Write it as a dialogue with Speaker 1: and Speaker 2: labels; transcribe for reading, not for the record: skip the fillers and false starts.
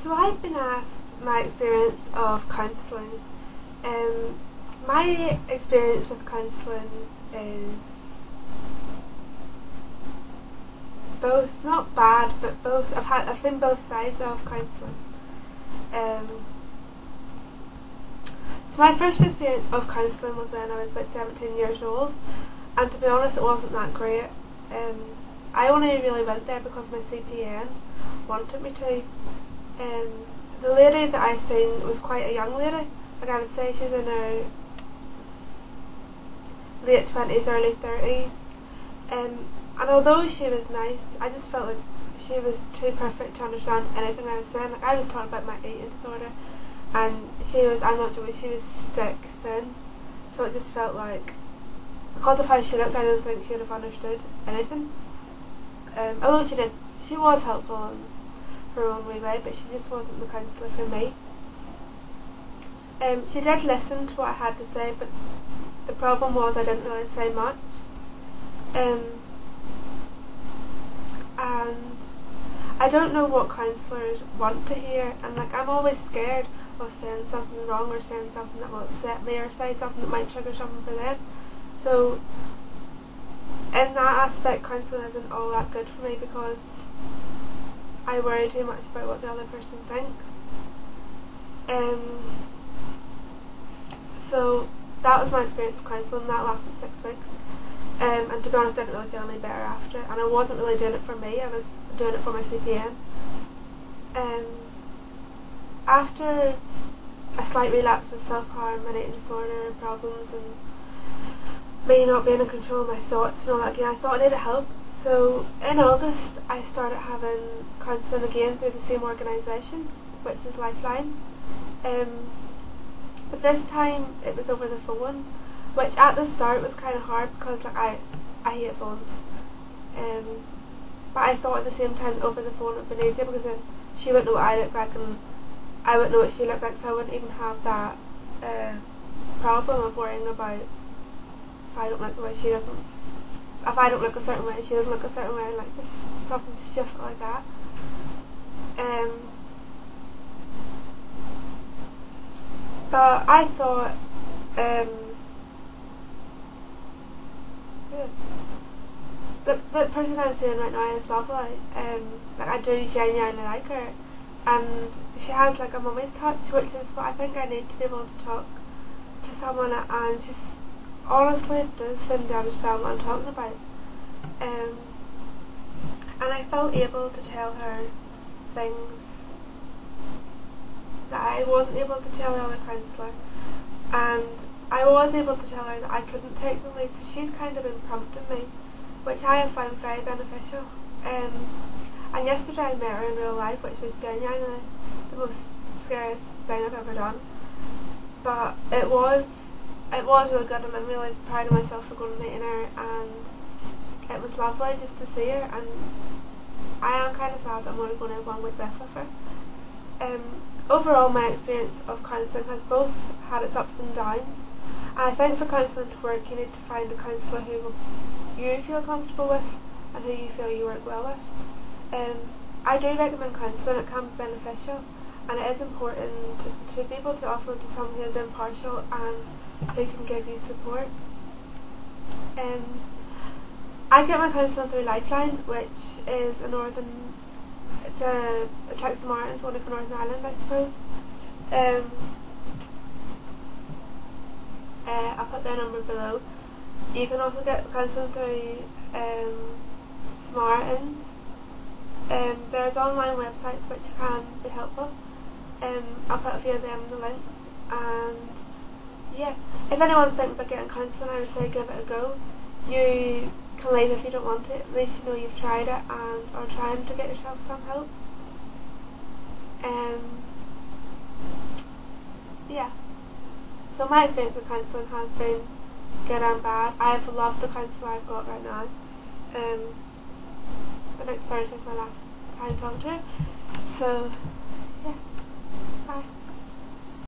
Speaker 1: So I've been asked my experience of counselling. My experience with counselling is both not bad, but both. I've seen both sides of counselling. So my first experience of counselling was when I was about 17 years old, and to be honest, it wasn't that great. I only really went there because my CPN wanted me to. The lady that I seen was quite a young lady. Like, I would say she's in her late 20s, early 30s. And although she was nice, I just felt like she was too perfect to understand anything I was saying. Like, I was talking about my eating disorder, and she was, I'm not joking, she was stick thin. So it just felt like, because of how she looked, I didn't think she would have understood anything. Although she was helpful in her own wee way, but she just wasn't the counsellor for me. She did listen to what I had to say, but the problem was I didn't really say much. And I don't know what counsellors want to hear, and like, I'm always scared of saying something wrong or saying something that will upset me or say something that might trigger something for them. So in that aspect, counselling isn't all that good for me because I worry too much about what the other person thinks. So that was my experience of counselling. That lasted 6 weeks. And to be honest, I didn't really feel any better after, and I wasn't really doing it for me, I was doing it for my CPN. After a slight relapse with self-harm and eating disorder problems and me not being in control of my thoughts and all that again, I thought I needed help. So in August I started having counselling again through the same organisation, which is Lifeline. But this time it was over the phone, which at the start was kind of hard because like I hate phones. But I thought at the same time over the phone it would be easier because then she wouldn't know what I look like and I wouldn't know what she looked like, so I wouldn't even have that problem of worrying about if I don't look the way she doesn't. If I don't look a certain way, she doesn't look a certain way, like just something stupid like that. But I thought, the person I'm seeing right now is lovely. Like, I do genuinely like her, and she has like a mummy's touch, which is what I think I need to be able to talk to someone and just honestly does seem to understand what I'm talking about. And I felt able to tell her things that I wasn't able to tell the other counsellor, and I was able to tell her that I couldn't take the lead, so she's kind of been prompting me, which I have found very beneficial. And yesterday I met her in real life, which was genuinely the most scariest thing I've ever done, but it was really good, and I'm really proud of myself for going and meeting her, and it was lovely just to see her, and I am kind of sad that I'm only going to have 1 week left with her. Overall, my experience of counselling has both had its ups and downs, and I think for counselling to work you need to find a counsellor who you feel comfortable with and who you feel you work well with. I do recommend counselling, it can be beneficial, and it is important to be able to offer it to someone who is impartial and who can give you support. I get my counselling through Lifeline, which is it's like Samaritans, only for Northern Ireland, I suppose. I'll put their number below. You can also get counselling through Samaritans. There's online websites which can be helpful. I'll put a few of them in the links, and yeah, if anyone's thinking about getting counselling, I would say give it a go. You can leave if you don't want it, at least you know you've tried it and are trying to get yourself some help. Yeah, so my experience with counselling has been good and bad. I have loved the counsellor I've got right now. But next Thursday is my last time talking to her, so